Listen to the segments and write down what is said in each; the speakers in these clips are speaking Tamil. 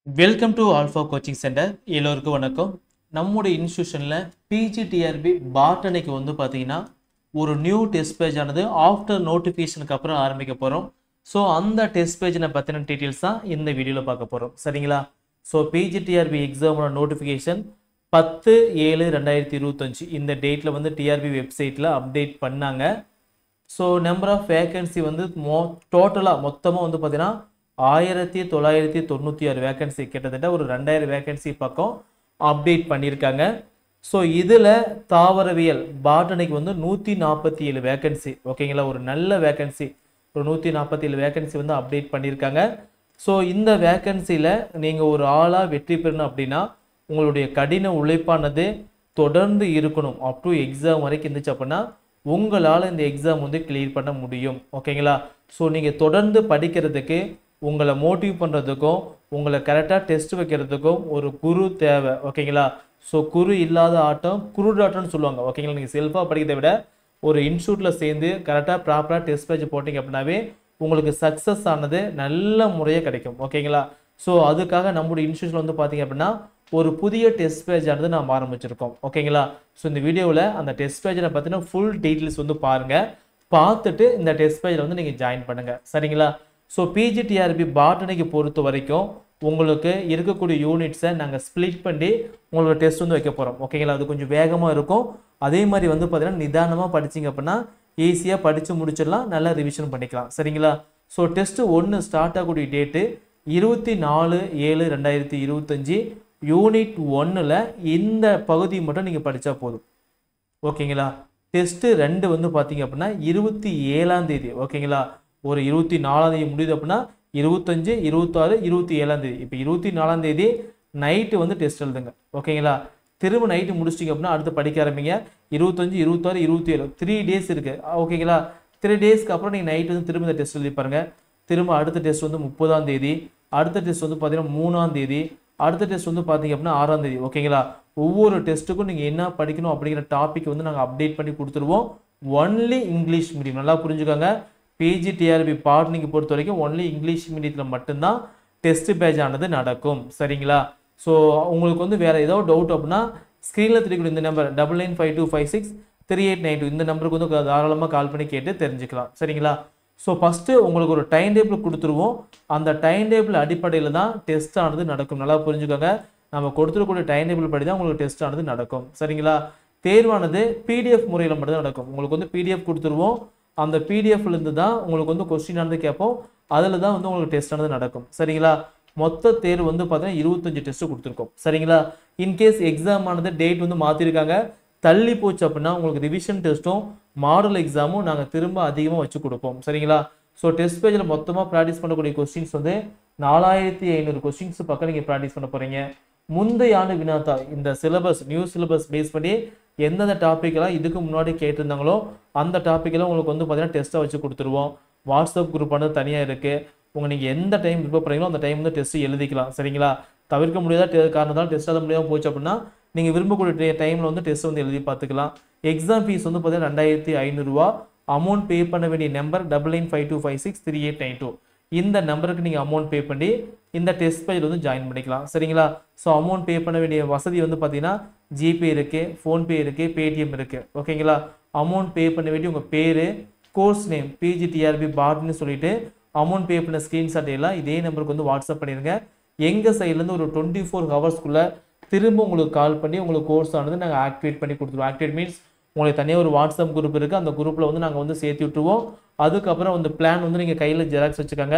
Welcome to alpha coaching centre. எல்லோருக்கும் வணக்கம். நம்முடைய இன்ஸ்டியூஷனில் பிஜிடிஆர்பி பாட்டனைக்கு பார்த்தீங்கன்னா ஒரு நியூ டெஸ்ட் பேஜ் ஆனது ஆஃப்டர் நோட்டிஃபிகேஷனுக்கு அப்புறம் ஆரம்பிக்க போகிறோம். ஸோ அந்த டெஸ்ட் பேஜினை பற்றின டீட்டெயில்ஸ் தான் இந்த வீடியோவில் பார்க்க போகிறோம். சரிங்களா? ஸோ பிஜிடிஆர்பி எக்ஸாமோட நோட்டிஃபிகேஷன் 10/7/2025 இந்த டேட்டில் டிஆர்பி வெப்சைட்டில் அப்டேட் பண்ணாங்க. ஸோ நம்பர் ஆஃப் வேகன்சி டோட்டலாக மொத்தமாக பார்த்தீங்கன்னா 1996 வேகன்சி, கிட்டத்தட்ட ஒரு 2000 வேகன்சி பக்கம் அப்டேட் பண்ணியிருக்காங்க. ஸோ இதில் தாவரவியல் பாட்டனிக்கு 147 வேகன்சி. ஓகேங்களா? ஒரு நல்ல வேகன்சி, ஒரு 147 வேகன்சி அப்டேட் பண்ணியிருக்காங்க. ஸோ இந்த வேகன்சியில் நீங்கள் ஒரு ஆளாக வெற்றி பெறணும் அப்படின்னா உங்களுடைய கடின உழைப்பானது தொடர்ந்து இருக்கணும். அப் டு எக்ஸாம் வரைக்கும் இருந்துச்சு அப்படின்னா உங்களால் இந்த எக்ஸாம் கிளியர் பண்ண முடியும். ஓகேங்களா? ஸோ நீங்கள் தொடர்ந்து படிக்கிறதுக்கு, உங்களை மோட்டிவ் பண்ணுறதுக்கும், உங்களை கரெக்டாக டெஸ்ட் வைக்கிறதுக்கும் ஒரு குரு தேவை. ஓகேங்களா? ஸோ குரு இல்லாத ஆட்டம் குருடாட்டம்னு சொல்லுவாங்க. ஓகேங்களா? நீங்கள் செல்ஃபாக படிக்கிறதை விட ஒரு இன்ஸ்டியூட்டில் சேர்ந்து கரெக்டாக ப்ராப்பராக டெஸ்ட் பேஜ் போட்டிங்க அப்படின்னாவே உங்களுக்கு சக்ஸஸ் ஆனது நல்ல முறையாக கிடைக்கும். ஓகேங்களா? ஸோ அதுக்காக நம்முடைய இன்ஸ்டியூஷன் பார்த்தீங்க அப்படின்னா ஒரு புதிய டெஸ்ட் பேஜ் ஆனது நாம் ஆரம்பிச்சிருக்கோம். ஓகேங்களா? ஸோ இந்த வீடியோவில் அந்த டெஸ்ட் பேஜில் பார்த்தீங்கன்னா ஃபுல் டீட்டெயில்ஸ் பாருங்கள். பார்த்துட்டு இந்த டெஸ்ட் பேஜில் நீங்கள் ஜாயின் பண்ணுங்கள். சரிங்களா? ஸோ பிஜிடிஆர்பி பாட்டனிக்கு பொறுத்த வரைக்கும் உங்களுக்கு இருக்கக்கூடிய யூனிட்ஸை நாங்கள் ஸ்ப்ளிட் பண்ணி உங்களுக்கு டெஸ்ட் வைக்க போகிறோம். ஓகேங்களா? அது கொஞ்சம் வேகமாக இருக்கும். அதே மாதிரி பார்த்தீங்கன்னா நிதானமாக படிச்சிங்க அப்படின்னா ஈஸியாக படித்து முடிச்சிடலாம், நல்லா ரிவிஷன் பண்ணிக்கலாம். சரிங்களா? ஸோ டெஸ்ட்டு 1 ஸ்டார்ட் ஆகக்கூடிய டேட்டு 24/7/2025. யூனிட் 1ல் இந்த பகுதி மட்டும் நீங்கள் படித்தா போதும். ஓகேங்களா? டெஸ்ட்டு 2 பார்த்தீங்க அப்படின்னா 27ஆம் தேதி. ஓகேங்களா? ஒரு 24ஆம் தேதி முடியுது அப்படின்னா 25, 26, 27ஆம் தேதி. இப்போ 24ஆம் தேதி நைட்டு டெஸ்ட் எழுதுங்க. ஓகேங்களா? திரும்ப நைட்டு முடிச்சிட்டிங்க அப்படின்னா அடுத்து படிக்க ஆரம்பிங்க. 25, 26, 27 3 டேஸ் இருக்குது. ஓகேங்களா? 3 டேஸ்க்கு அப்புறம் நீங்கள் நைட்டு திரும்ப இந்த டெஸ்ட் எழுதி பாருங்கள். திரும்ப அடுத்த டெஸ்ட் 30ஆம் தேதி, அடுத்த டெஸ்ட் பார்த்தீங்கன்னா 3ஆம் தேதி, அடுத்த டெஸ்ட் பார்த்தீங்க அப்படின்னா 6ஆம் தேதி. ஓகேங்களா? ஒவ்வொரு டெஸ்ட்டுக்கும் நீங்கள் என்ன படிக்கணும் அப்படிங்கிற டாபிக் நாங்கள் அப்டேட் பண்ணி கொடுத்துருவோம். ஒன்லி இங்கிலீஷ் மீடியம், நல்லா புரிஞ்சுக்கோங்க. பிஜிடிஆர்பி பாட்டனிக்கு பொறுத்த வரைக்கும் ஒன்லி இங்கிலீஷ் மீடியத்தில் மட்டும்தான் டெஸ்ட் பேஜ் ஆனது நடக்கும். சரிங்களா? ஸோ உங்களுக்கு வேறு ஏதோ டவுட் அப்படின்னா ஸ்க்ரீனில் தெரியக்கூடிய இந்த நம்பர் 9952563892 இந்த நம்பருக்கு தாராளமாக கால் பண்ணி கேட்டு தெரிஞ்சுக்கலாம். சரிங்களா? ஸோ ஃபஸ்ட்டு உங்களுக்கு ஒரு டைம் டேபிள் கொடுத்துருவோம். அந்த டைம் டேபிள் அடிப்படையில் தான் டெஸ்ட் ஆனது நடக்கும். நல்லா புரிஞ்சுக்கோங்க. நம்ம கொடுத்துருக்கூடிய டைம் டேபிள் படி தான் உங்களுக்கு டெஸ்ட் ஆனது நடக்கும். சரிங்களா? தேர்வானது பிடிஎஃப் முறையில் மட்டும் தான் நடக்கும். உங்களுக்கு பிடிஎஃப் கொடுத்துருவோம். அந்த பிடிஎஃப்லேருந்து தான் உங்களுக்கு கொஸ்டின் ஆனது கேட்போம். அதில் தான் உங்களுக்கு டெஸ்ட் ஆனது நடக்கும். சரிங்களா? மொத்த தேர்வு பார்த்தீங்கன்னா 25 டெஸ்ட்டு கொடுத்துருக்கோம். சரிங்களா? இன்கேஸ் எக்ஸாம் ஆனது டேட் மாற்றிருக்காங்க, தள்ளி போச்சு அப்படின்னா உங்களுக்கு ரிவிஷன் டெஸ்ட்டும் மாடல் எக்ஸாமும் நாங்கள் திரும்ப அதிகமாக வச்சு கொடுப்போம். சரிங்களா? ஸோ டெஸ்ட் பேஜில் மொத்தமாக ப்ராக்டிஸ் பண்ணக்கூடிய கொஸ்டின்ஸ் 4500 கொஸ்டின்ஸ் பக்கம் நீங்கள் ப்ராக்டிஸ் பண்ண போகிறீங்க. முந்தைய ஆண்டு வினாத்தா இந்த சிலபஸ் நியூ சிலபஸ் பேஸ் பண்ணி எந்தெந்த டாப்பிக்கெல்லாம் இதுக்கு முன்னாடி கேட்டிருந்தாங்களோ அந்த டாப்பிக்கெல்லாம் உங்களுக்கு பார்த்தீங்கன்னா டெஸ்ட்டாக வச்சு கொடுத்துருவோம். வாட்ஸ்அப் குரூப் ஆனது தனியாக இருக்குது. நீங்கள் எந்த டைம் ப்ரிப்பேர் பண்ணுறீங்களோ அந்த டைம் டெஸ்ட்டு எழுதிக்கலாம். சரிங்களா? தவிர்க்க முடியாத காரணத்தால் டெஸ்ட் எழுத முடியாமல் போச்சு அப்படின்னா நீங்கள் விரும்பக்கூடிய டைமில் டெஸ்ட் எழுதி பார்த்துக்கலாம். எக்ஸாம் ஃபீஸ் பார்த்தீங்கன்னா 2500 ரூபா. அமௌண்ட் பே பண்ண வேண்டிய நம்பர் 9952563892 இந்த நம்பருக்கு நீங்கள் அமௌண்ட் பே பண்ணி இந்த டெஸ்ட் பேஜில் ஜாயின் பண்ணிக்கலாம். சரிங்களா? ஸோ அமௌண்ட் பே பண்ண வேண்டிய வசதி பார்த்தீங்கன்னா ஜிபே இருக்குது, ஃபோன்பே இருக்குது, பேடிஎம் இருக்குது. ஓகேங்களா? அமௌண்ட் பே பண்ண வேண்டிய உங்கள் பேர், கோர்ஸ் நேம் பிஜிடிஆர்பி பாட்னு சொல்லிட்டு அமௌண்ட் பே பண்ண ஸ்க்ரீன்ஷாட் எல்லாம் இதே நம்பருக்கு வாட்ஸ்அப் பண்ணிடுங்க. எங்கள் சைட்லேருந்து ஒரு 24 ஹவர்ஸ்க்குள்ளே திரும்ப உங்களுக்கு கால் பண்ணி உங்களுக்கு கோர்ஸ் ஆனது நாங்கள் ஆக்டிவேட் பண்ணி கொடுத்துருவோம். ஆக்டிவேட் மீன்ஸ் உங்களுக்கு தனியாக ஒரு வாட்ஸ்அப் குரூப் இருக்குது. அந்த குரூப்பில் நாங்கள் சேர்த்து விட்டுருவோம். அதுக்கப்புறம் பிளான் நீங்கள் கையில் ஜெராக்ஸ் வச்சுக்கோங்க.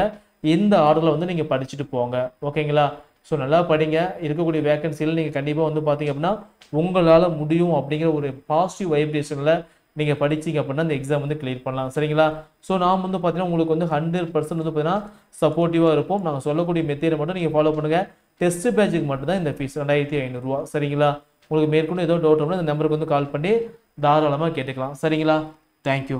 இந்த ஆர்டரில் நீங்கள் படிச்சுட்டு போங்க. ஓகேங்களா? ஸோ நல்லா படிங்க. இருக்கக்கூடிய வேகன்சியில் நீங்கள் கண்டிப்பாக பார்த்தீங்க அப்படின்னா உங்களால் முடியும் அப்படிங்கிற ஒரு பாசிட்டிவ் வைப்ரேஷனில் நீங்கள் படிச்சிங்க அப்படின்னா அந்த எக்ஸாம் கிளியர் பண்ணலாம். சரிங்களா? ஸோ நாம் பார்த்தீங்கன்னா உங்களுக்கு 100% பார்த்தீங்கன்னா சப்போர்ட்டிவாக இருப்போம். நாங்கள் சொல்லக்கூடிய மெத்தேடை மட்டும் நீங்கள் ஃபாலோ பண்ணுங்கள். டெஸ்ட் பேட்சுக்கு மட்டும்தான் இந்த ஃபீஸ் 2500 ரூபா. சரிங்களா? உங்களுக்கு மேற்கொண்டு ஏதோ டவுட் அப்படின்னா இந்த நம்பருக்கு கால் பண்ணி தாராளமாக கேட்டுக்கலாம். சரிங்களா? தேங்க்யூ.